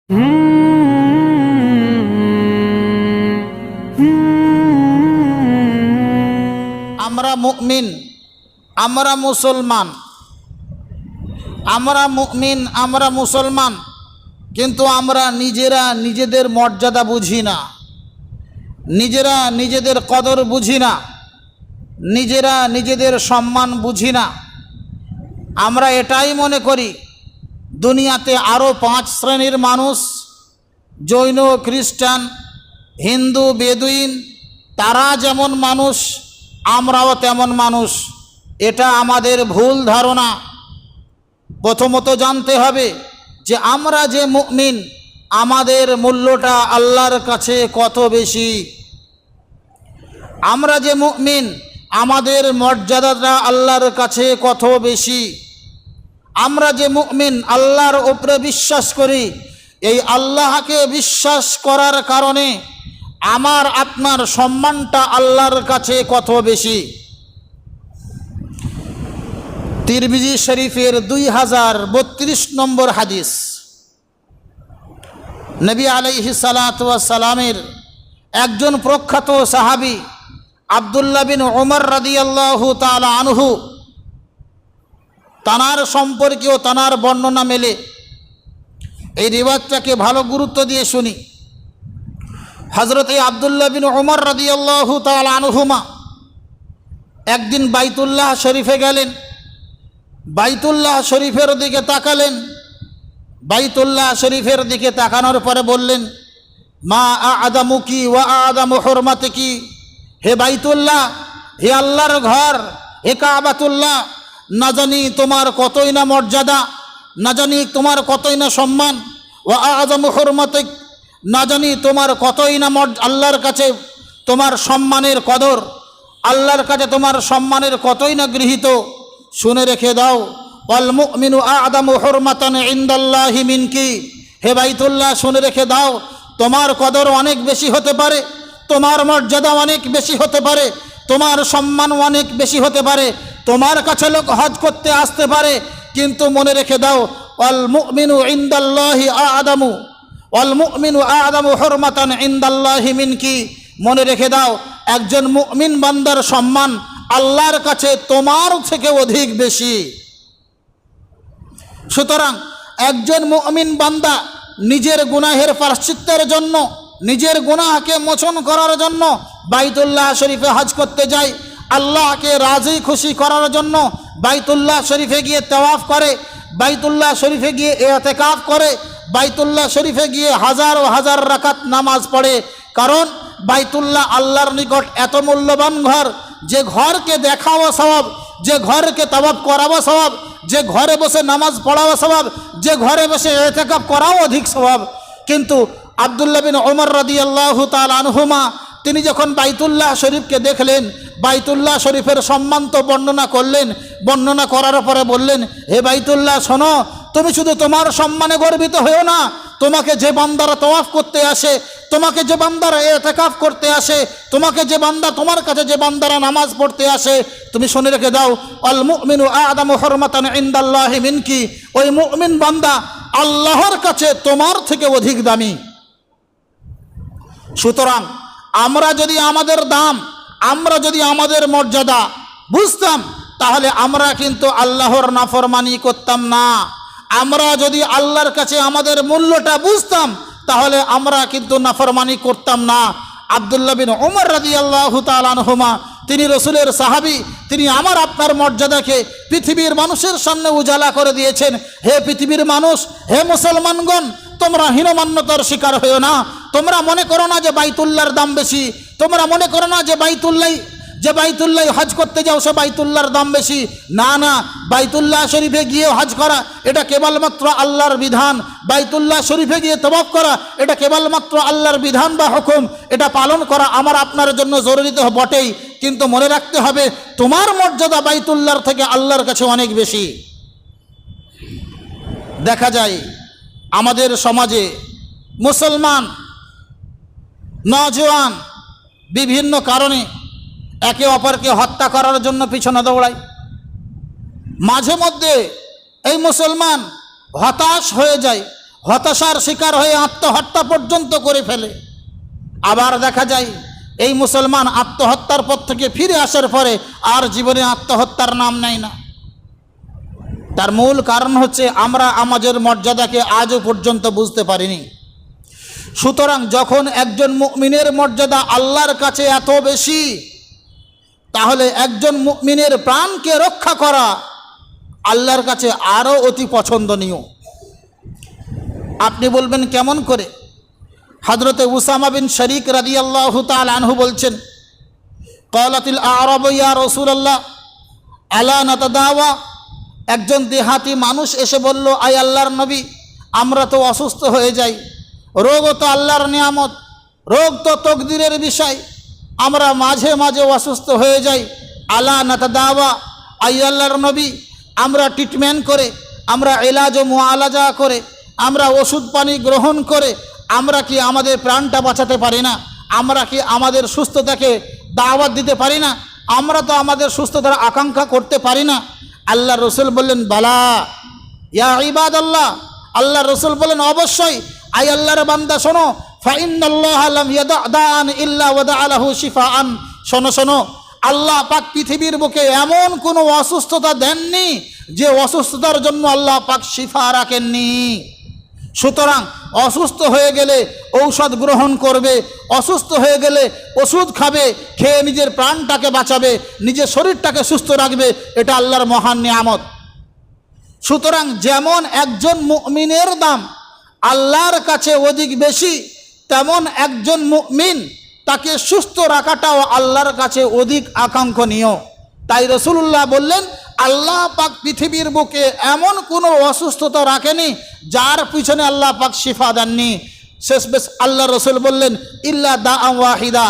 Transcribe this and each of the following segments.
আমরা মুমিন, আমরা মুসলমান, আমরা মুমিন, আমরা মুসলমান, কিন্তু আমরা নিজেরা নিজেদের মর্যাদা বুঝি না, নিজেরা নিজেদের কদর বুঝি না, নিজেরা নিজেদের সম্মান বুঝি না। আমরা এটাই মনে করি দুনিয়াতে আরও 5 শ্রেণীর মানুষ, জৈন, খ্রিস্টান, হিন্দু, বেদুইন, তারা যেমন মানুষ আমরাও তেমন মানুষ। এটা আমাদের ভুল ধারণা। প্রথমত জানতে হবে যে আমরা যে মুমিন, আমাদের মূল্যটা আল্লাহর কাছে কত বেশি। আমরা যে মুমিন, আমাদের মর্যাদাটা আল্লাহর কাছে কত বেশি। আমরা যে মুমিন, আল্লাহর উপরে বিশ্বাস করি, এই আল্লাহকে বিশ্বাস করার কারণে আমার আপনার সম্মানটা আল্লাহর কাছে কত বেশি। তিরমিজি শরীফের 2032 নম্বর হাদিস, নবী আলাইহিস সালাতু ওয়াস সালামের একজন প্রখ্যাত সাহাবী আব্দুল্লাহ বিন উমর রাদিয়াল্লাহু তাআলা আনহু, তানার সম্পর্কেও তানার বর্ণনা মেলে। এই রিওয়ায়াতটাকে ভালো গুরুত্ব দিয়ে শুনি। হযরত আব্দুল্লাহ বিন উমর রাদিয়াল্লাহু তাআলা আনহুমা একদিন বাইতুল্লাহ শরীফে গেলেন। বাইতুল্লাহ শরীফের দিকে তাকালেন। বাইতুল্লাহ শরীফের দিকে তাকানোর পরে বললেন, মা আ'যামুকি ওয়া আ'যামু হুরমাতিকি। হে বাইতুল্লাহ, হে আল্লাহর ঘর, হে কাবাতুল্লাহ, না জানি তোমার কতই না মর্যাদা, না জানি তোমার কতই না সম্মান। ওয়া আ'যামু হুরমাতিক, না জানি তোমার কতই না আল্লাহর কাছে তোমার সম্মানের কদর, আল্লাহর কাছে তোমার সম্মানের কতই না গৃহীত। শুনে রেখে দাও, ওয়াল মুমিনু আ'যামু হুরমাতান ইনদাল্লাহি মিনকি। হে বাইতুল্লাহ, শুনে রেখে দাও, তোমার কদর অনেক বেশি হতে পারে, তোমার মর্যাদা অনেক বেশি হতে পারে, তোমার সম্মান অনেক বেশি হতে পারে, তোমার কাছে লোক হজ করতে আসতে পারে, কিন্তু মনে রেখে দাও, ওয়াল মুমিনু ইনদাল্লাহি আ'যামু, ওয়াল মুমিনু আ'যামু হুরমাতান ইনদাল্লাহি মিনকি। মনে রেখে দাও, একজন মুমিন বান্দার সম্মান আল্লাহর কাছে তোমার থেকে অধিক বেশি। সুতরাং একজন মুমিন বান্দা নিজের গুনাহের প্রায়শ্চিত্তের জন্য, নিজের গুনাহকে মোচন করার জন্য বাইতুল্লাহ শরীফে হজ করতে যায়। আল্লাহকে রাজি খুশি করার জন্য বাইতুল্লাহ শরীফে গিয়ে তাওয়াফ করে, বাইতুল্লাহ শরীফে গিয়ে ইতিকাফ করে, বাইতুল্লাহ শরীফে গিয়ে হাজার ও হাজার রাকাত নামাজ পড়ে। কারণ বাইতুল্লাহ আল্লাহর নিকট এত মূল্যবান ঘর, যে ঘরকে দেখাও সওয়াব, যে ঘরকে তাওয়াফ করাও সওয়াব, যে ঘরে বসে নামাজ পড়াও সওয়াব, যে ঘরে বসে ইতিকাফ করাও অধিক সওয়াব। কিন্তু আব্দুল্লাহ বিন উমর রাদিয়াল্লাহু তাআলা আনহুমা তিনি যখন বাইতুল্লাহ শরীফকে দেখলেন, বাইতুল্লাহ শরীফের সম্মান তো বর্ণনা করলেন। বর্ণনা করার পরে বললেন, হে বাইতুল্লাহ, শোনো, তুমি শুধু তোমার সম্মানে গর্বিত হও না, তোমাকে যে বান্দারা তাওয়াফ করতে আসে, তোমাকে যে বান্দারা ইতিকাফ করতে আসে, তোমাকে যে বান্দা, তোমার কাছে যে বান্দারা নামাজ পড়তে আসে, তুমি শুনে রেখে দাও, আল মুমিনু আ'যামু হুরমাতান ইনদাল্লাহি মিনকি। ওই মুমিন বান্দা আল্লাহর কাছে তোমার থেকে অধিক দামি। সুতরাং আমরা যদি আমাদের দাম, আমরা যদি আমাদের মর্যাদা বুঝতাম, তাহলে আমরা কিন্তু আল্লাহর নাফরমানি করতাম না। আমরা যদি আল্লাহর কাছে আমাদের মূল্যটা বুঝতাম, তাহলে আমরা কিন্তু নাফরমানি করতাম না। আব্দুল্লাহ বিন উমর রাদিয়াল্লাহু তাআলা আনহুমা তিনি রসুলের সাহাবী, তিনি আমার আপনার মর্যাদাকে পৃথিবীর মানুষের সামনে উজালা করে দিয়েছেন। হে পৃথিবীর মানুষ, হে মুসলমানগণ, তোমরা হীনমান্যতার শিকার হয়েও না। তোমরা মনে করো না যে বাইতুল্লাহর দাম বেশি, তোমরা মনে করো না যে বাইতুল্লাহ হজ করতে যাও সে বাইতুল্লাহর দাম বেশি। না না, বাইতুল্লাহ শরীফে গিয়ে হজ করা এটা কেবলমাত্র আল্লাহর বিধান। বাইতুল্লাহ শরীফে গিয়ে তওয়াফ করা এটা কেবলমাত্র আল্লাহর বিধান বা হুকুম। এটা পালন করা আমার আপনার জন্য জরুরি তো বটেই, কিন্তু মনে রাখতে হবে তোমার মর্যাদা বাইতুল্লাহর থেকে আল্লাহর কাছে অনেক বেশি। দেখা যায় আমাদের সমাজে মুসলমান নওজোয়ান বিভিন্ন কারণে একে অপরকে হত্যা করার জন্য পিছনে দৌড়ায়। মাঝে মধ্যে এই মুসলমান হতাশ হয়ে যায়, হতাশার শিকার হয়ে আত্মহত্যা পর্যন্ত করে ফেলে। আবার দেখা যায় এই মুসলমান আত্মহত্যার পথ থেকে ফিরে আসার পরে আর জীবনে আত্মহত্যার নাম নেয় না। তার মূল কারণ হচ্ছে আমরা আমাদের মর্যাদাকে আজও পর্যন্ত বুঝতে পারিনি। সুতরাং যখন একজন মুমিনের মর্যাদা আল্লাহর কাছে এত বেশি, তাহলে একজন মুমিনের প্রাণকে রক্ষা করা আল্লাহর কাছে আরও অতি পছন্দনীয়। আপনি বলবেন কেমন করে? হযরতে উসামা বিন শরীক রাদিয়াল্লাহু তাআলা আনহু বলছেন, ক্বালাতিল আ'রাবু ইয়া রাসূলুল্লাহ আলা নাতাদাওয়া। একজন দেহাতি মানুষ এসে বলল, আয় আল্লাহর নবী, আমরা তো অসুস্থ হয়ে যাই, রোগও তো আল্লাহর নিয়ামত, রোগ তো তকদিরের বিষয়, আমরা মাঝে মাঝে অসুস্থ হয়ে যাই, আলা নাতাদাওয়া, আয় আল্লাহর নবী, আমরা ট্রিটমেন্ট করে, আমরা ইলাজ ও মুআলাজা করে, আমরা ওষুধ পানি গ্রহণ করে আমরা কি আমাদের প্রাণটা বাঁচাতে পারি না? আমরা কি আমাদের সুস্থতাকে দাওয়াত দিতে পারি না? আমরা তো আমাদের সুস্থতার আকাঙ্ক্ষা করতে পারি না? আল্লাহ রসুল বললেন, বালা ইয়া ইবাদাল্লাহ। আল্লাহ রসুল বললেন, অবশ্যই। আই আল্লাহর বান্দা শোনো, ফাইন্নাল্লাহা লাম ইয়াদা দান ইল্লা ওয়াদা লাহু শিফাআন। শোনো শোনো, আল্লাহ পাক পৃথিবীর বুকে এমন কোনো অসুস্থতা দেননি যে অসুস্থতার জন্য আল্লাহ পাক শিফা রাখেননি। সুতরাং অসুস্থ হয়ে গেলে ঔষধ গ্রহণ করবে, অসুস্থ হয়ে গেলে ওষুধ খাবে, খেয়ে নিজের প্রাণটাকে বাঁচাবে, নিজের শরীরটাকে সুস্থ রাখবে, এটা আল্লাহর মহান নিয়ামত। সুতরাং যেমন একজন মুমিনের দাম আল্লাহর কাছে অধিক বেশি, তেমন একজন মুমিন তাকে সুস্থ রাখাটাও আল্লাহর কাছে অধিক আকাঙ্ক্ষণীয়। তাই রাসূলুল্লাহ বললেন, আল্লাহ পাক পৃথিবীর বুকে এমন কোনো অসুস্থতা রাখেনি যার পিছনে আল্লাহ পাক শিফা দেননি। শেষ বেশ আল্লাহ রসুল বললেন, ইল্লা দা ওয়াহিদা,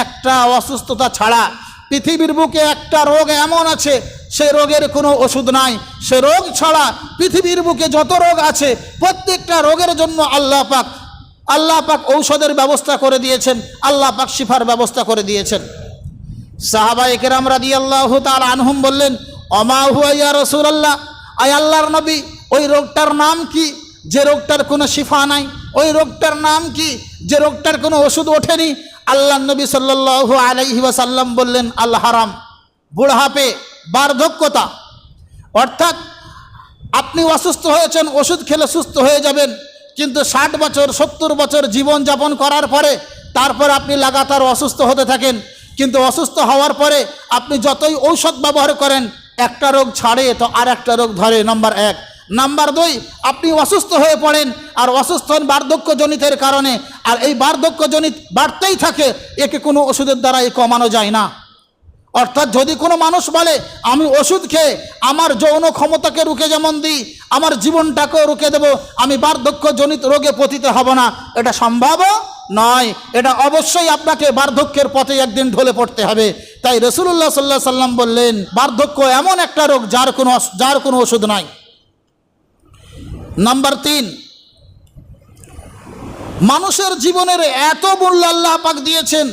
একটা অসুস্থতা ছাড়া। পৃথিবীর বুকে একটা রোগ এমন আছে সে রোগের কোনো ওষুধ নাই। সে রোগ ছাড়া পৃথিবীর বুকে যত রোগ আছে প্রত্যেকটা রোগের জন্য আল্লাহ পাক ঔষধের ব্যবস্থা করে দিয়েছেন, আল্লাহ পাক শিফার ব্যবস্থা করে দিয়েছেন। সাহাবায়ে কেরাম রাদিয়াল্লাহু তাআলা আনহুম বললেন, অমা হুয়া ইয়া রাসূলুল্লাহ, আয় আল্লাহর নবী, ওই রোগটার নাম কি যে রোগটার কোনো শিফা নাই? ওই রোগটার নাম কি যে রোগটার কোনো ওষুধ ওঠেনি? আল্লাহ নবী সাল্লাল্লাহু আলাইহি ওয়াসাল্লাম বললেন, আল হারাম, বুড়হাপে, বার্ধক্যতা। অর্থাৎ আপনি অসুস্থ হয়েছেন, ওষুধ খেলে সুস্থ হয়ে যাবেন, কিন্তু 60 বছর 70 বছর জীবন যাপন করার পরে তারপর আপনি লাগাতার অসুস্থ হতে থাকেন। কিন্তু অসুস্থ হওয়ার পরে আপনি যতই ঔষধ ব্যবহার করেন, একটা রোগ ছাড়ে তো আর একটা রোগ ধরে, নাম্বার 1। নাম্বার 2, আপনি অসুস্থ হয়ে পড়েন আর অসুস্থ হন বার্ধক্যজনিতের কারণে, আর এই বার্ধক্যজনিত বাড়তেই থাকে, একে কোনো ওষুধের দ্বারাই কমানো যায় না। অর্থাৎ যদি কোনো মানুষ বলে আমি ওষুধ খেয়ে আমার যৌন ক্ষমতাকে রুখে যেমন দিই, আমার জীবনটাকেও রুখে দেব, আমি বার্ধক্যজনিত রোগে পতিত হব না, এটা সম্ভব নয়। এটা অবশ্যই আপনাকে বার্ধক্যের পথে একদিন ঢলে পড়তে হবে। তাই রাসূলুল্লাহ সাল্লাল্লাহু আলাইহি সাল্লাম বললেন, বার্ধক্য এমন একটা রোগ যার কোনো ওষুধ নাই। নাম্বার 3, মানুষের জীবনের এত মূল্য আল্লাহ পাক দিয়েছেন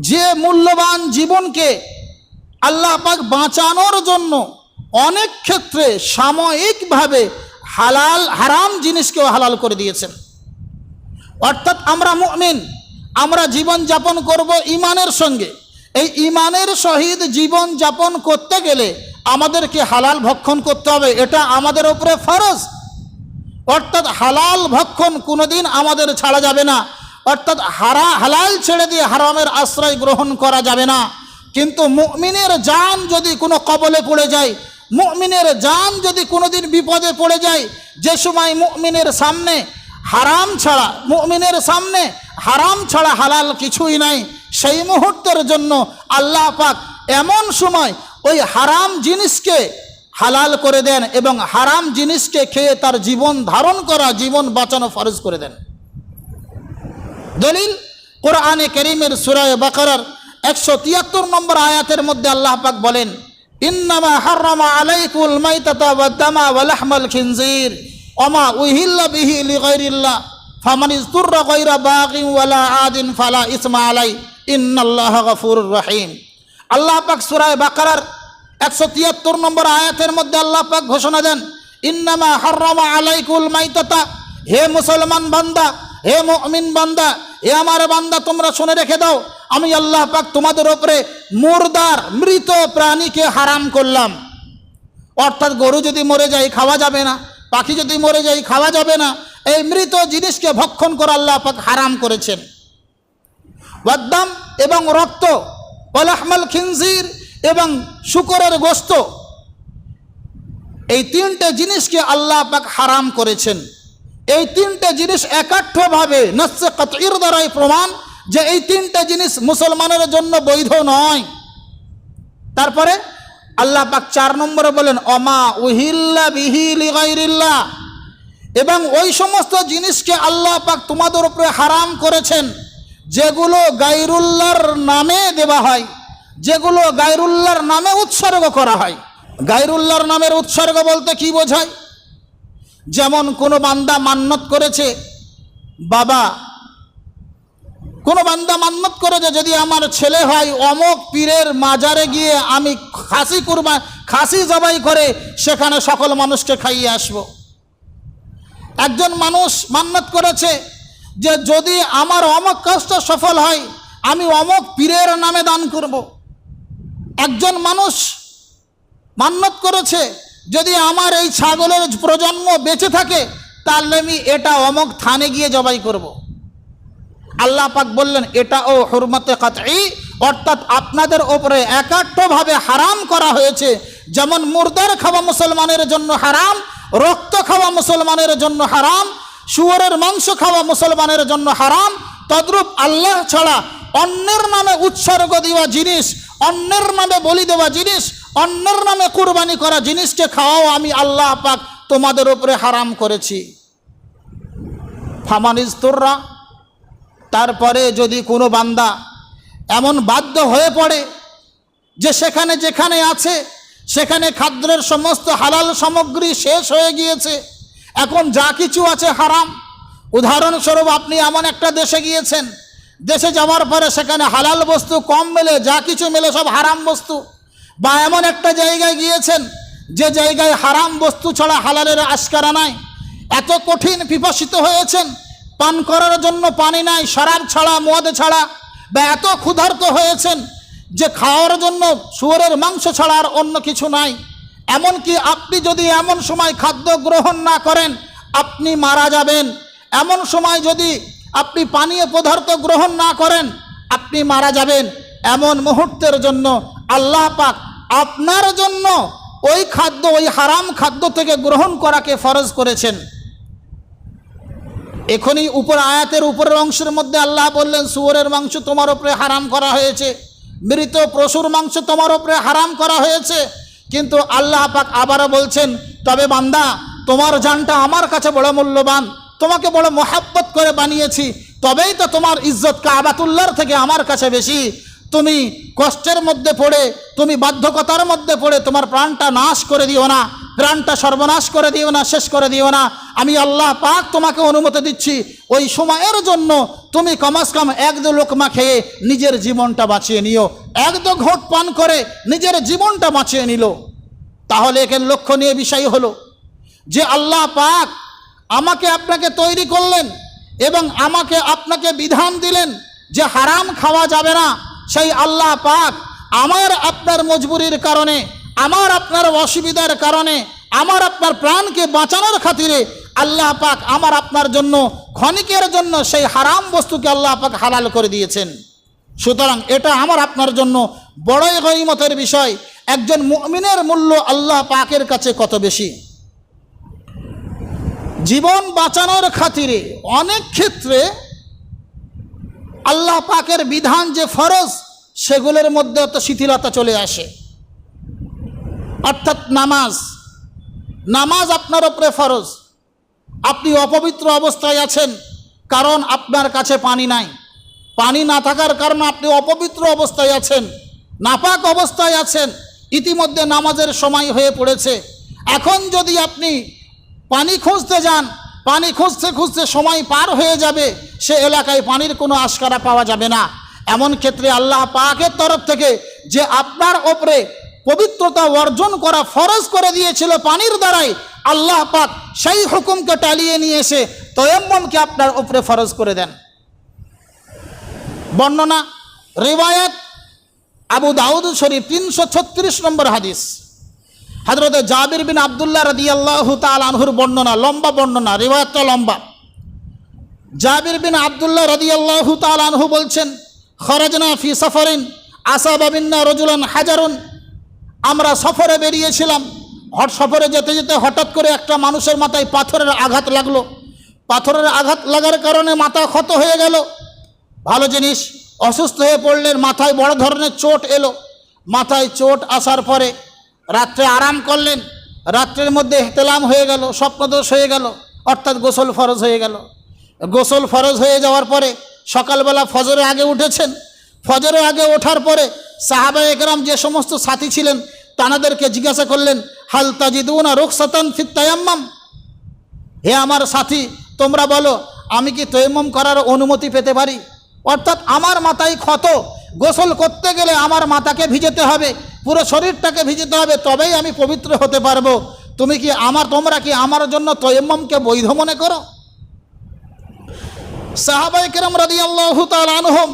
যে মূল্যবান জীবনকে আল্লাহ পাক বাঁচানোর জন্য অনেক ক্ষেত্রে সাময়িকভাবে হারাম জিনিসকেও হালাল করে দিয়েছেন। অর্থাৎ আমরা মুমিন, আমরা জীবন যাপন করব ঈমানের সঙ্গে। এই ঈমানের সহিত জীবন যাপন করতে গেলে আমাদেরকে হালাল ভক্ষণ করতে হবে, এটা আমাদের উপরে ফরজ। অর্থাৎ হালাল ভক্ষণ কোনোদিন আমাদের ছাড়া যাবে না। অর্থাৎ হালাল ছেড়ে দিয়ে হারামের আশ্রয় গ্রহণ করা যাবে না। কিন্তু মুমিনের জান যদি কোনো কবলে পড়ে যায়, মুমিনের জান যদি কোনোদিন বিপদে পড়ে যায়, যে সময় মুমিনের সামনে হারাম ছাড়া হালাল কিছুই নাই, সেই মুহূর্তের জন্য আল্লাহ পাক এমন সময় ওই হারাম জিনিসকে হালাল করে দেন এবং হারাম জিনিসকে খেয়ে তার জীবন ধারণ করা, জীবন বাঁচানো ফরজ করে দেন। দলিল, কোরআনে কারীমের সূরা বাকারার 173 নম্বর আয়াতের মধ্যে আল্লাহ পাক বলেন, ইন্নামা হাররামা আলাইকুল মাইতাতা ওয়াদ দামা ওয়া লাহমাল খিনজির ওমা উহিল্লা বিহি লিগাইরিল্লাহ ফামান ইসতুররা গায়রা বাগিন ওয়ালা আদিন ফালা ইসমা আলাই ইন্নাল্লাহা গফুরুর রহিম। আল্লাহ পাক সূরা বাকারার 173 নম্বর আয়াতের মধ্যে আল্লাহ পাক ঘোষণা দেন, ইন্নামা হাররামা আলাইকুল মাইতাতা, হে মুসলমান বান্দা, হে মুমিন বান্দা, হে আমার বান্দা, তোমরা শুনে রেখে দাও, আমি আল্লাহ পাক তোমাদের উপরে মুরদার মৃত প্রাণীকে হারাম করলাম। অর্থাৎ গরু যদি মরে যায় খাওয়া যাবে না, পাখি যদি মরে যায় খাওয়া যাবে না, এই মৃত জিনিসকে ভক্ষণ করা আল্লাহ পাক হারাম করেছেন। ওয়াদ্দাম এবং রক্ত, ওয়ালাহমাল খিনজির এবং শূকরের গোশত, এই তিনটে জিনিসকে আল্লাহ পাক হারাম করেছেন। এই তিনটে জিনিস একাঠ্যভাবে নাসে কাতঈর দ্বারাই প্রমাণ যে এই তিনটে জিনিস মুসলমানের জন্য বৈধ নয়। তারপরে আল্লাহ পাক 4 নম্বরে বলেন অমা উহিল্লা বিহি লিগাইরিল্লাহ, এবং ওই সমস্ত জিনিসকে আল্লাহ পাক তোমাদের উপরে হারাম করেছেন যেগুলো গায়রুল্লাহর নামে দেওয়া হয়, যেগুলো গায়রুল্লাহর নামে উৎসর্গ করা হয়। গায়রুল্লাহর নামের উৎসর্গ বলতে কি বোঝায়? যেমন কোনো বান্দা মান্নত করেছে, বাবা কোনো বান্দা মান্নত করেছে যদি আমার ছেলে হয় অমুক পীরের মাজারে গিয়ে আমি খাসি জবাই করে সেখানে সকল মানুষকে খাইয়ে আসব। একজন মানুষ মান্নত করেছে যে যদি আমার অমুক কাজটা সফল হয় আমি অমুক পীরের নামে দান করব। একজন মানুষ মান্নত করেছে যদি আমার এই ছাগলের প্রজন্ম বেঁচে থাকে তাহলে আমি এটা অমুক থানে গিয়ে জবাই করব। আল্লাহ পাক বললেন এটাও হুরমতে কাতঈ, অর্থাৎ আপনাদের ওপরে একাঠ্যভাবে হারাম করা হয়েছে। যেমন মুরদার খাওয়া মুসলমানের জন্য হারাম, রক্ত খাওয়া মুসলমানের জন্য হারাম, শুয়োরের মাংস খাওয়া মুসলমানের জন্য হারাম, তদ্রূপ আল্লাহ ছাড়া অন্যের নামে উৎসর্গ দেওয়া জিনিস, অন্যের নামে বলি দেওয়া জিনিস, অন্যের নামে কুরবানি করা জিনিসকে খাওয়াও আমি আল্লাহ পাক তোমাদের উপরে হারাম করেছি। ফামানিজতুররা, তারপরে যদি কোনো বান্দা এমন বাধ্য হয়ে পড়ে যে সেখানে যেখানে আছে সেখানে খাদ্যের সমস্ত হালাল সামগ্রী শেষ হয়ে গিয়েছে, এখন যা কিছু আছে হারাম। উদাহরণস্বরূপ আপনি এমন একটা দেশে গিয়েছেন, দেশে যাওয়ার পরে সেখানে হালাল বস্তু কম মেলে, যা কিছু মেলে সব হারাম বস্তু। বা এমন একটা জায়গায় গিয়েছেন যে জায়গায় হারাম বস্তু ছাড়া হালালের আশকারা নাই, এত কঠিন পিপাসিত হয়েছেন, পান করার জন্য পানি নাই শরাব ছাড়া, মদ ছাড়া, বা এত ক্ষুধার্ত হয়েছেন যে খাওয়ার জন্য শুয়োরের মাংস ছাড়া আর অন্য কিছু নাই। এমনকি আপনি যদি এমন সময় খাদ্য গ্রহণ না করেন আপনি মারা যাবেন। এমন সময় যদি আপনি পানীয় পদার্থ গ্রহণ না করেন আপনি মারা যাবেন। এমন মুহূর্তের জন্য আল্লাহ পাক আপনার জন্য ওই খাদ্য, ওই হারাম খাদ্য থেকে গ্রহণ করাকে ফরজ করেছেন। এখনই উপর আয়াতের উপরের অংশের মধ্যে আল্লাহ বললেন শুয়োরের মাংস তোমার উপরে হারাম করা হয়েছে, মৃত পশুর মাংস তোমার উপরে হারাম করা হয়েছে। কিন্তু আল্লাহ পাক আবারও বলছেন তবে বান্দা তোমার জানটা আমার কাছে বড় মূল্যবান, তোমাকে বড় মোহাব্বত করে বানিয়েছি, তবেই তো তোমার ইজ্জত কাবাতুল্লাহর থেকে আমার কাছে বেশি। তুমি কষ্টের মধ্যে পড়ে, তুমি বাধ্যকতার মধ্যে পড়ে তোমার প্রাণটা নাশ করে দিও না, প্রাণটা সর্বনাশ করে দিও না, শেষ করে দিও না। আমি আল্লাহ পাক তোমাকে অনুমতি দিচ্ছি ওই সময়ের জন্য তুমি কমাস কম 1-2 লোকমা খেয়ে নিজের জীবনটা বাঁচিয়ে নিও, 1-2 ঘোট পান করে নিজের জীবনটা বাঁচিয়ে নিল। তাহলে এখানে লক্ষণীয় বিষয় হলো যে আল্লাহ পাক আমাকে আপনাকে তৈরি করলেন এবং আমাকে আপনাকে বিধান দিলেন যে হারাম খাওয়া যাবে না। সেই আল্লাহ পাক আমার আপনার মজবুরির কারণে, আমার আপনার অসুবিধার কারণে, আমার আপনার প্রাণকে বাঁচানোর খাতিরে আল্লাহ পাক আমার আপনার জন্য ক্ষণিকের জন্য সেই হারাম বস্তুকে আল্লাহ পাক হালাল করে দিয়েছেন। সুতরাং এটা আমার আপনার জন্য বড়ই গনিমতের বিষয়। একজন মুমিনের মূল্য আল্লাহ পাকের কাছে কত বেশি। জীবন বাঁচানোর খাতিরে অনেক ক্ষেত্রে আল্লাহ পাকের বিধান যে ফরজ সেগুলোর মধ্যে তো শিথিলতা চলে আসে। অর্থাৎ নামাজ আপনার উপরে ফরজ, আপনি অপবিত্র অবস্থায় আছেন কারণ আপনার কাছে পানি নাই, পানি না থাকার কারণে আপনি অপবিত্র অবস্থায় আছেন, নাপাক অবস্থায় আছেন, ইতিমধ্যে নামাজের সময় হয়ে পড়েছে। এখন যদি আপনি পানি খুঁজতে যান, পানি খুঁজতে খুঁজতে সময় পার হয়ে যাবে, সে এলাকায় পানির কোনো আশকারা পাওয়া যাবে না। এমন ক্ষেত্রে আল্লাহ পাকের তরফ থেকে যে আপনার ওপরে পবিত্রতা অর্জন করা ফরজ করে দিয়েছিল পানির দ্বারাই, আল্লাহ পাক সেই হুকুমকে টালিয়ে নিয়ে এসে তায়াম্মুমকে আপনার উপরে ফরজ করে দেন। বর্ণনা রিওয়ায়াত আবু দাউদ শরীফ 336 নম্বর হাদিস। হযরত জাবির বিন আব্দুল্লাহ রাদিয়াল্লাহু তাআলা আনহুর বর্ণনা, লম্বা বর্ণনা, রিওয়ায়াতটা লম্বা। জাবির বিন আব্দুল্লাহ রাদিয়াল্লাহু তাআলা আনহু বলছেন, খরাজনা ফি সফরিন আসাবা মিন্না রাজুলান হাজারুন, আমরা সফরে বেরিয়েছিলাম। সফরে যেতে যেতে হঠাৎ করে একটা মানুষের মাথায় পাথরের আঘাত লাগলো। পাথরের আঘাত লাগার কারণে মাথা ক্ষত হয়ে গেল। ভালো জিনিস, অসুস্থ হয়ে পড়লেন, মাথায় বড় ধরনের চোট এলো। মাথায় চোট আসার পরে রাত্রে আরাম করলেন। রাত্রের মধ্যে ইহতিলাম হয়ে গেল, স্বপ্নদোষ হয়ে গেল, অর্থাৎ গোসল ফরজ হয়ে গেল। গোসল ফরজ হয়ে যাওয়ার পরে সকালবেলা ফজরের আগে উঠেছেন। ফজরের আগে ওঠার পরে সাহাবায়ে কেরাম যে সমস্ত সাথী ছিলেন তানাদেরকে জিজ্ঞাসা করলেন, হাল তাজিদুনা রুখসাতান ফিত তায়াম্মাম, হে আমার সাথী তোমরা বলো আমি কি তায়াম্মুম করার অনুমতি পেতে পারি? অর্থাৎ আমার মাথায় ক্ষত, গোসল করতে গেলে আমার মাথাকে ভিজাতে হবে, পুরো শরীরটাকে ভিজাতে হবে, তবেই আমি পবিত্র হতে পারবো। তোমরা কি আমার জন্য তায়াম্মুমকে বৈধ মনে করো? সাহাবায়ে কেরাম রাদিয়াল্লাহু তাআলা আনহুম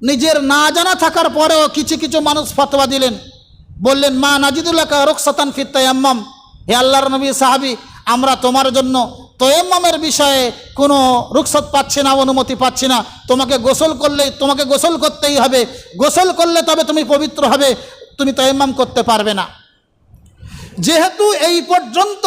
নিজের না জানা থাকার পরেও কিছু কিছু মানুষ ফতোয়া দিলেন, বললেন, মা নাজিদুল্লাকা রুখসাতান ফিত তায়াম্মুম, হে আল্লাহর নবী সাহাবী, আমরা তোমার জন্য তায়াম্মুমের বিষয়ে কোনো রুখসত পাচ্ছি না, অনুমতি পাচ্ছি না। তোমাকে গোসল করতেই হবে, গোসল করলে তবে তুমি পবিত্র হবে, তুমি তায়াম্মুম করতে পারবে না। যেহেতু এই পর্যন্ত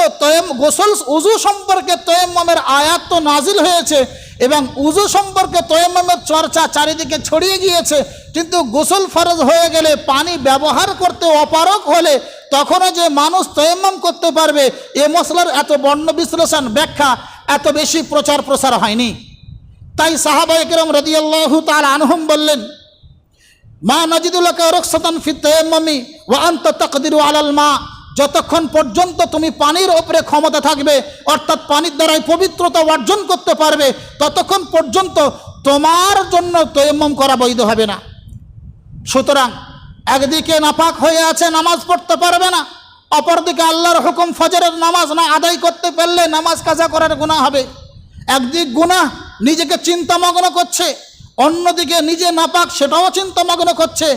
গোসল উযু সম্পর্কে তায়াম্মুমের আয়াত তো নাজিল হয়েছে এবং উযু সম্পর্কে তায়াম্মুমের চর্চা চারিদিকে ছড়িয়ে গিয়েছে, কিন্তু গোসল ফরজ হয়ে গেলে, পানি ব্যবহার করতে অপারগ হলে তখনও যে মানুষ তায়াম্মুম করতে পারবে, এ মসলার এত বর্ণ বিশ্লেষণ ব্যাখ্যা এত বেশি প্রচার প্রসার হয়নি। তাই সাহাবায়ে কেরাম রাদিয়াল্লাহু তাআলা আনহুম বললেন, মা নাজিদুল্লাকা রুখসাতান ফিত তায়াম্মুমি ওয়া আনতা তাকদিরু আলাল মা, যতক্ষণ পর্যন্ত তুমি পানির ওপরে ক্ষমতা থাকবে, অর্থাৎ পানির দ্বারাই পবিত্রতা অর্জন করতে পারবে, ততক্ষণ পর্যন্ত তোমার জন্য তায়াম্মুম করা বৈধ হবে না। সুতরাং একদিকে নাপাক হয়ে আছে, নামাজ পড়তে পারবে না, অপরদিকে আল্লাহর হুকুম ফজরের নামাজ না আদায় করতে পারলে নামাজ কাজা করার গুনাহ হবে। একদিক গুনাহ নিজেকে চিন্তামগ্ন করছে, অন্যদিকে নিজে নাপাক সেটাও চিন্তামগ্ন করছে।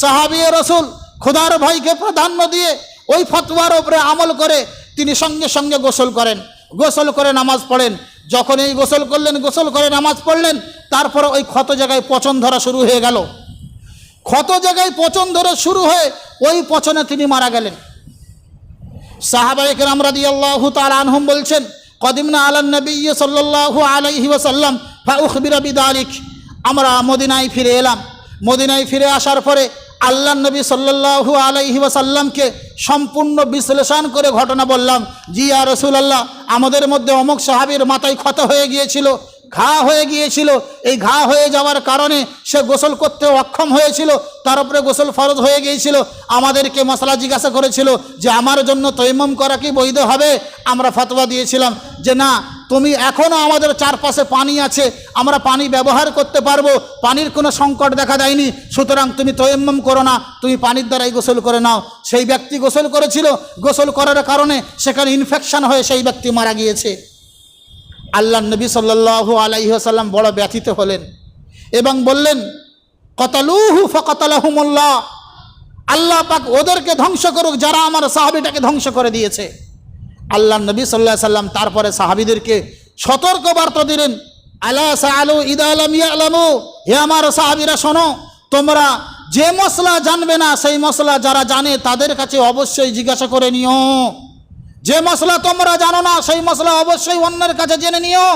সাহাবী রাসূল খোদার ভয়কে প্রাধান্য দিয়ে ওই ফতোয়ার উপরে আমল করে তিনি সঙ্গে সঙ্গে গোসল করেন, গোসল করে নামাজ পড়েন। যখন এই গোসল করলেন, গোসল করে নামাজ পড়লেন, তারপরে ওই ক্ষত জায়গায় পচন ধরা শুরু হয়ে গেল। ক্ষত জায়গায় পচন ধরে শুরু হয়ে ওই পচনে তিনি মারা গেলেন। সাহাবায়ে কেরাম রাদিয়াল্লাহু তাআলা আনহুম বলছেন, কদিমনা আলান নবী সাল্লাল্লাহু আলাইহি ওয়াসাল্লাম ফাউখবিরা বিযালিক, আমরা মদিনায় ফিরে এলাম। মদিনায় ফিরে আসার পরে আল্লাহর নবী সাল্লাল্লাহু আলাইহি ওয়াসাল্লামকে সম্পূর্ণ বিশ্লেষণ করে ঘটনা বললাম, জি ইয়া রাসূলুল্লাহ, আমাদের মধ্যে অমুক সাহাবীর মাথায় ক্ষত হয়ে গিয়েছিল, ঘা হয়ে গিয়েছিল, এই ঘা হয়ে যাওয়ার কারণে সে গোসল করতে অক্ষম হয়েছিল, তার উপরে গোসল ফরজ হয়ে গিয়েছিল। আমাদেরকে মশলা জিজ্ঞাসা করেছিল যে আমার জন্য তায়াম্মুম করা কি বৈধ হবে? আমরা ফতোয়া দিয়েছিলাম যে না, তুমি এখনও আমাদের চারপাশে পানি আছে, আমরা পানি ব্যবহার করতে পারবো, পানির কোনো সংকট দেখা দেয়নি, সুতরাং তুমি তায়াম্মুম করো না, তুমি পানির দ্বারাই গোসল করে নাও। সেই ব্যক্তি গোসল করেছিল, গোসল করার কারণে সেখানে ইনফেকশন হয়ে সেই ব্যক্তি মারা গিয়েছে। আল্লাহ নবী সাল্লাল্লাহু আলাইহি ওয়াসাল্লাম বড় ব্যথিত হলেন এবং বললেন, কতালুহু ফাকাতালাহুমুল্লাহ, আল্লাহ পাক ওদেরকে ধ্বংস করুক যারা আমার সাহাবীটাকে ধ্বংস করে দিয়েছে। আল্লাহ নবী সাল্লাল্লাহু আলাইহি ওয়াসাল্লাম তারপরে সাহাবীদেরকে সতর্ক বার্তা দিলেন, আলা সাআলু ইদা লাম ইয়ালামু, হে আমার সাহাবীরা শোনো, তোমরা যে মশলা জানবে না সেই মশলা যারা জানে তাদের কাছে অবশ্যই জিজ্ঞাসা করে নিও। যে মশলা তোমরা জানো না সেই মশলা অবশ্যই অন্যের কাছে জেনে নিও।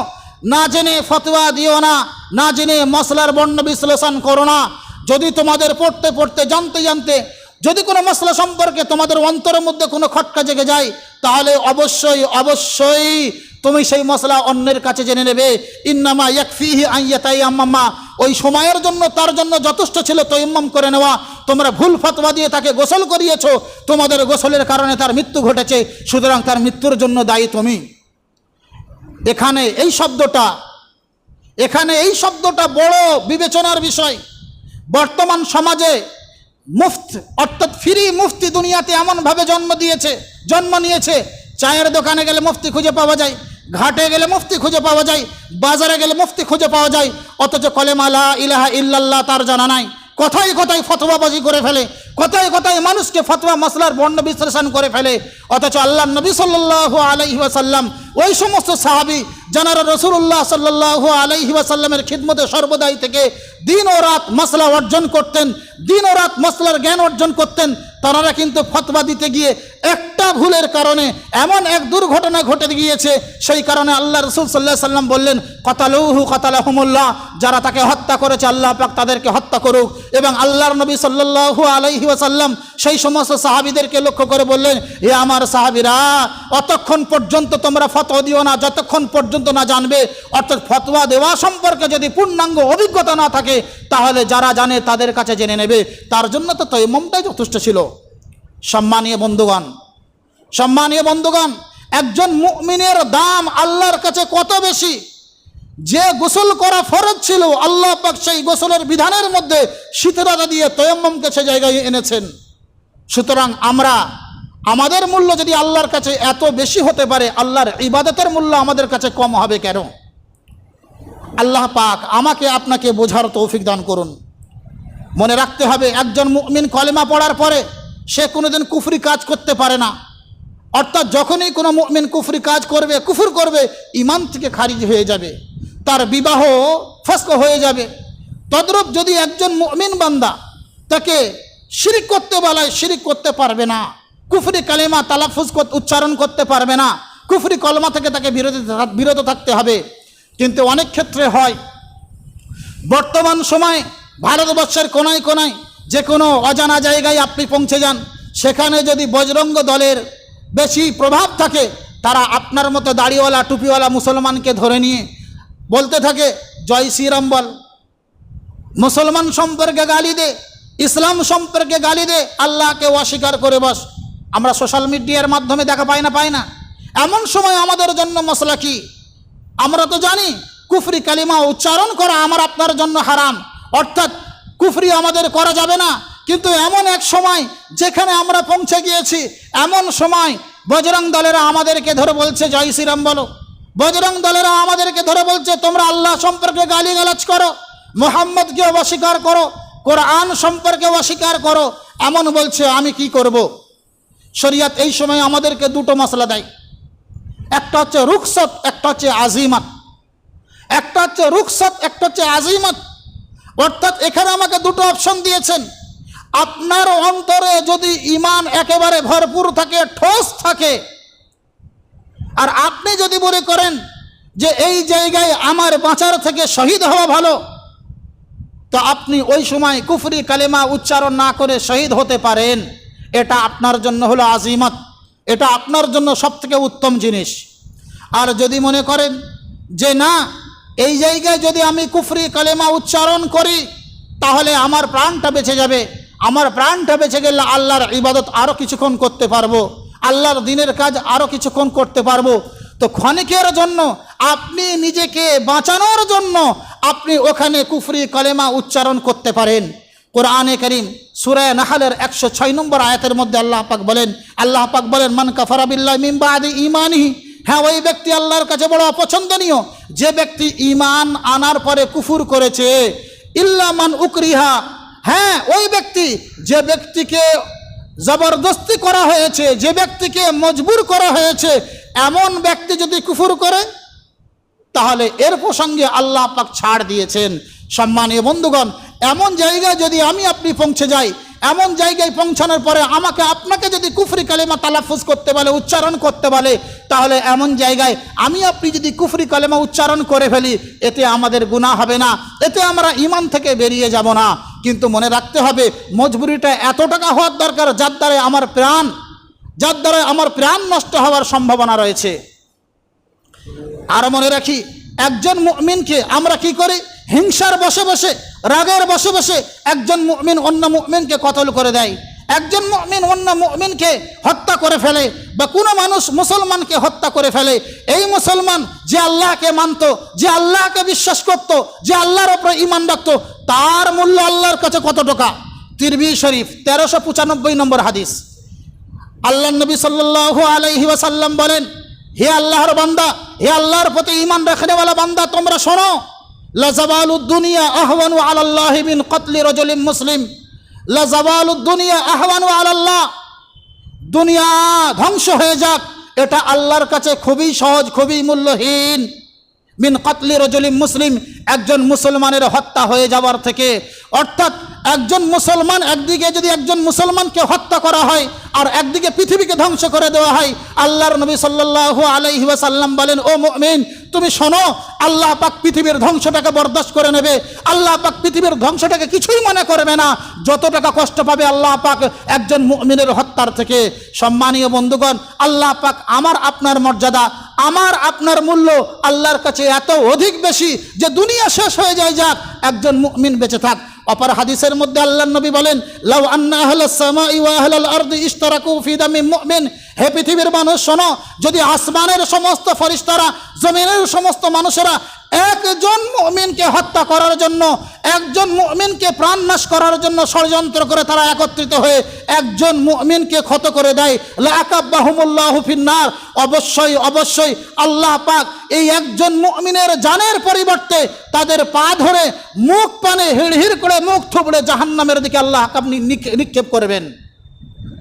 না জেনে ফতোয়া দিও না, না জেনে মশলার বর্ণ বিশ্লেষণ করো না। যদি তোমাদের পড়তে পড়তে জানতে জানতে যদি কোনো মশলা সম্পর্কে তোমাদের অন্তরের মধ্যে কোনো খটকা জেগে যায়, তাহলে অবশ্যই অবশ্যই তুমি সেই মশলা অন্যের কাছে জেনে নেবে। ইন্নামা ইয়াকফিহি আন ইয়াতায়াম্মামা, ওই সময়ের জন্য তার জন্য যথেষ্ট ছিল তায়াম্মুম করে নেওয়া। তোমরা ভুল ফতোয়া দিয়ে তাকে গোসল করিয়েছো, তোমাদের গোসলের কারণে তার মৃত্যু ঘটেছে, সুতরাং তার মৃত্যুর জন্য দায়ী তুমি। এখানে এই শব্দটা বড় বিবেচনার বিষয়। বর্তমান সমাজে মুফতি অর্থাৎ ফ্রি মুফতি দুনিয়াতে এমনভাবে জন্ম নিয়েছে। চায়ের দোকানে গেলে মুফতি খুঁজে পাওয়া যায়, ঘাটে গেলে মুফতি খুঁজে পাওয়া যায়, বাজারে গেলে মুফতি খুঁজে পাওয়া যায়, অথচ কলেমা লা ইলাহা ইল্লাল্লাহ তার জানা নাই। কথায় কথায় ফতোয়াবাজি করে ফেলে, কথায় কথায় মানুষকে ফতোয়া মাসলার বর্ণ বিশ্লেষণ করে ফেলে। অথচ আল্লাহ নবী সাল্লাল্লাহু আলাইহি ওয়াসাল্লাম ওই সমস্ত সাহাবী যারা রাসূলুল্লাহ সাল্লাল্লাহু আলাইহি ওয়াসাল্লামের খিদমতে সর্বদাই থেকে দিন ও রাত মাসলা অর্জন করতেন, দিন ও রাত মাসলার জ্ঞান অর্জন করতেন, তারা কিন্তু ফতোয়া দিতে গিয়ে একটা ভুলের কারণে এমন এক দুর্ঘটনা ঘটে গিয়েছে, সেই কারণে আল্লাহ রাসূল সাল্লাল্লাহু আলাইহি ওয়াসাল্লাম বললেন, কাতালুহু কাতালাহুমুল্লাহ, যারা তাকে হত্যা করেছে আল্লাহ পাক তাদেরকে হত্যা করুক। এবং আল্লাহর নবী সাল্লাল্লাহু আলাইহি ওয়াসাল্লাম সেই সমস্ত সাহাবীদেরকে লক্ষ্য করে বললেন, হে আমার সাহাবীরা, অতক্ষণ পর্যন্ত তোমরা ফতোয়া দিও না যতক্ষণ পর্যন্ত না জানবে, অর্থাৎ ফতোয়া দেওয়া সম্পর্কে যদি পূর্ণাঙ্গ অভিজ্ঞতা না থাকে তাহলে যারা জানে তাদের কাছে জেনে নেবে। তার জন্য তো তায়াম্মুমটাই যথেষ্ট ছিল। সম্মানীয় বন্ধুগণ, একজন মুমিনের দাম আল্লাহর কাছে কত বেশি। যে গোসল করা ফরজ ছিল, আল্লাহ পাক সেই গোসলের বিধানের মধ্যে শীতলতা দিয়ে তায়াম্মুমকে সে জায়গায় এনেছেন। সুতরাং আমাদের মূল্য যদি আল্লাহর কাছে এত বেশি হতে পারে, আল্লাহর ইবাদতের মূল্য আমাদের কাছে কম হবে কেন? আল্লাহ পাক আমাকে আপনাকে বোঝার তৌফিক দান করুন। মনে রাখতে হবে, একজন মুমিন কলেমা পড়ার পরে সে কোনোদিন কুফরি কাজ করতে পারে না। অর্থাৎ যখনই কোনো মুমিন কুফরি কাজ করবে, কুফর করবে, ঈমান থেকে খারিজ হয়ে যাবে, তার বিবাহ ফসক হয়ে যাবে। তদ্রূপ যদি একজন মুমিন বান্দা তাকে শিরিক করতে বলায়, শিরিক করতে পারবে না, কুফরি কালেমা তালাফুজ উচ্চারণ করতে পারবে না, কুফরি কলমা থেকে তাকে বিরত থাকতে হবে। কিন্তু অনেক ক্ষেত্রে হয়, বর্তমান সময়ে ভারতবর্ষের কোনায় কোনায় যে কোনো অজানা জায়গায় আপনি পৌঁছে যান, সেখানে যদি বজরঙ্গ দলের বেশি প্রভাব থাকে, তারা আপনার মতো দাড়িওয়ালা টুপিওয়ালা মুসলমানকে ধরে নিয়ে বলতে থাকে, জয় শ্রীরাম বল, মুসলমান সম্পর্কে গালি দে, ইসলাম সম্পর্কে গালি দে, আল্লাহকে অস্বীকার করে বস। আমরা সোশ্যাল মিডিয়ার মাধ্যমে দেখা পাই না? এমন সময় আমাদের জন্য মসলা কি? আমরা তো জানি কুফরি কালিমা উচ্চারণ করা আমার আপনার জন্য হারাম, অর্থাৎ কুফরি আমাদের করা যাবে না। কিন্তু এমন এক সময় যেখানে আমরা পৌঁছে গিয়েছি, এমন সময় বজরং দলেরা আমাদেরকে ধরে বলছে জয় শ্রীরাম বলো, বজরং দলেরা আমাদেরকে ধরে বলছে তোমরা আল্লাহ সম্পর্কে গালিগালাজ করো, মুহাম্মদকে অস্বীকার করো, কোরআন সম্পর্কে অস্বীকার করো, এমন বলছে। আমি কি করব? শরীয়ত এই সময় আমাদেরকে দুটো মসলা দেয়, একটা হচ্ছে রুখসত, একটা হচ্ছে আজিমত। একটা হচ্ছে রুখসত, একটা হচ্ছে আজিমত। অর্থাৎ এখানে আমাকে দুটো অপশন দিয়েছেন। আপনার অন্তরে যদি ঈমান একেবারে ভরপুর থাকে, ঠোস থাকে, আর আপনি যদি মনে করেন যে এই জায়গায় আমার বাঁচার থেকে শহীদ হওয়া ভালো, তো আপনি ওই সময় কুফরি কালেমা উচ্চারণ না করে শহীদ হতে পারেন। এটা আপনার জন্য হলো আজিমত, এটা আপনার জন্য সবথেকে উত্তম জিনিস। আর যদি মনে করেন যে না, এই জায়গায় যদি আমি কুফরি কালেমা উচ্চারণ করি তাহলে আমার প্রাণটা বেঁচে যাবে, আমার প্রাণটা বেঁচে গেলে আল্লাহর ইবাদত আরও কিছুক্ষণ করতে পারবো, আল্লাহর দিনের কাজ আরও কিছুক্ষণ করতে পারবো, তো ক্ষণিকের জন্য আপনি নিজেকে বাঁচানোর জন্য আপনি ওখানে কুফরি কালেমা উচ্চারণ করতে পারেন। কোরআনে কারীম সূরা নাহলের 106 নম্বর আয়াতের মধ্যে আল্লাহ পাক বলেন মান কাফারা বিল্লাহি মিন বাদি ঈমানিহি, হ্যাঁ ওই ব্যক্তি আল্লাহর কাছে বড় অপছন্দনীয় যে ব্যক্তি ঈমান আনার পরে কুফর করেছে। ইল্লা মান উকরিহা, হ্যাঁ ওই ব্যক্তি যে ব্যক্তিকে জবরদস্তি করা হয়েছে, যে ব্যক্তিকে মজবুর করা হয়েছে, এমন ব্যক্তি যদি কুফর করে তাহলে এর প্রসঙ্গে আল্লাহ পাক ছাড় দিয়েছেন। সম্মানীয় বন্ধুগণ, এমন জায়গায় যদি আমি আপনি পৌঁছে যাই, এমন জায়গায় পৌঁছানোর পরে আমাকে আপনাকে যদি কুফরি কালেমা তালাফুজ করতে বলে, উচ্চারণ করতে বলে, তাহলে এমন জায়গায় আমি আপনি যদি কুফরি কালেমা উচ্চারণ করে ফেলি, এতে আমাদের গুনাহ হবে না, এতে আমরা ঈমান থেকে বেরিয়ে যাব না। কিন্তু মনে রাখতে হবে মজবুরিটা এত টাকা হওয়ার দরকার যার দ্বারা আমার প্রাণ নষ্ট হওয়ার সম্ভাবনা রয়েছে। আর মনে রাখি, একজন মুমিনকে আমরা কি করি? হিংসার বসে বসে, রাগের বসে বসে একজন মুমিন অন্য মুমিনকে কতল করে দেয়, একজন মুমিন অন্য মুমিনকে হত্যা করে ফেলে, বা কোনো মানুষ মুসলমানকে হত্যা করে ফেলে। এই মুসলমান যে আল্লাহকে মানত, যে আল্লাহকে বিশ্বাস করত, যে আল্লাহর উপরে ঈমান রাখত, তার মূল্য আল্লাহর কাছে কত টাকা? তিরমিজি শরীফ 1395 নম্বর হাদিস। আল্লাহ নবী সাল্লাল্লাহু আলাইহি ওয়াসাল্লাম বলেন, হে আল্লাহর বান্দা, হে আল্লাহর প্রতি ঈমান রাখনেওয়ালা বান্দা, তোমরা শোনো, লা জাওয়ালুদ দুনিয়া আহওয়ানু আলাল্লাহি মিন কতলি রাজুলিন মুসলিম। লা জাওয়ালুদ দুনিয়া আহওয়ানু আলাল্লাহ, দুনিয়া ধ্বংস হয়ে যাক এটা আল্লাহর কাছে খুবই সহজ, খুবই মূল্যহীন। মিন কতলি রাজুলিন মুসলিম, একজন মুসলমানের হত্যা হয়ে যাওয়ার থেকে। অর্থাৎ একজন মুসলমান, একদিকে যদি একজন মুসলমানকে হত্যা করা হয় আর একদিকে পৃথিবীকে ধ্বংস করে দেওয়া হয়, আল্লাহর নবী সাল্লাল্লাহু আলাইহি ওয়াসাল্লাম বলেন, ও মুমিন তুমি শোনো, আল্লাহ পাক পৃথিবীর ধ্বংসটাকে বরদাস্ত করে নেবে। আল্লাহ পাক পৃথিবীর ধ্বংসটাকে কিছুই মনে করবে না, যত টাকা কষ্ট পাবে আল্লাহ পাক একজন মুমিনের হত্যার থেকে। সম্মানীয় বন্ধুগণ, আল্লাহ পাক আমার আপনার মর্যাদা, আমার আপনার মূল্য আল্লাহর কাছে এত অধিক বেশি যে দুনিয়া শেষ হয়ে যায় যাক, একজন মুমিন বেঁচে থাক। অপর হাদিসের মধ্যে আল্লাহর নবী বলেন, লাউ আন্না আহলাস সামাই ওয়া আহলাল আরদি ইশতারাকু ফি দামি মুমিন, হে পৃথিবীর মানুষ শোনো, যদি আসমানের সমস্ত ফেরেশতারা, জমিনের সমস্ত মানুষেরা একজন মুমিনকে হত্যা করার জন্য, একজন মুমিনকে প্রাণনাশ করার জন্য ষড়যন্ত্র করে তারা একত্রিত হয়ে একজন মুমিনকে ক্ষত করে দেয়, লাআকাব্বাহুমুল্লাহু ফিন্নার, অবশ্যই অবশ্যই আল্লাহ পাক এই একজন মুমিনের জানের পরিবর্তে তাদের পা ধরে মুখ পানে হিড়হিড় করে মুখ থুবড়ে জাহান্নামের দিকে আল্লাহ আপনি নিক্ষেপ করবেন।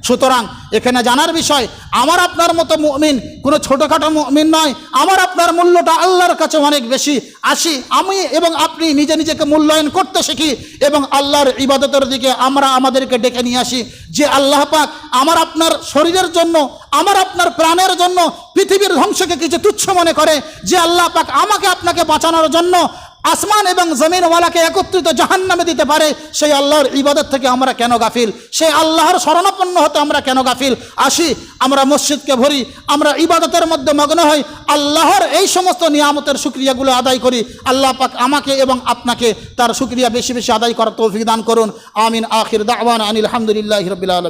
সুতরাং এখানে জানার বিষয়, আমার আপনার মতো মুমিন কোনো ছোটোখাটো মুমিন নয়, আমার আপনার মূল্যটা আল্লাহর কাছে অনেক বেশি। আসি আমি এবং আপনি নিজে নিজেকে মূল্যায়ন করতে শিখি এবং আল্লাহর ইবাদতের দিকে আমরা আমাদেরকে ডেকে নিয়ে আসি। যে আল্লাহ পাক আমার আপনার শরীরের জন্য, আমার আপনার প্রাণের জন্য পৃথিবীর ধ্বংসকে কিছু তুচ্ছ মনে করে, যে আল্লাহ পাক আমাকে আপনাকে বাঁচানোর জন্য আসমান এবং জমিনওয়ালাকে একত্রিত জাহান্নামে দিতে পারে, সেই আল্লাহর ইবাদত থেকে আমরা কেন গাফিল? সেই আল্লাহর শরণাপন্ন হতে আমরা কেন গাফিল? আসি আমরা মসজিদকে ভরি, আমরা ইবাদতের মধ্যে মগ্ন হই, আল্লাহর এই সমস্ত নিয়ামতের শুকরিয়াগুলো আদায় করি। আল্লাহ পাক আমাকে এবং আপনাকে তার শুকরিয়া বেশি বেশি আদায় করার তৌফিক দান করুন। আমিন। আখির দাওয়ানা আনিল হামদুলিল্লাহি রাব্বিল আলামিন।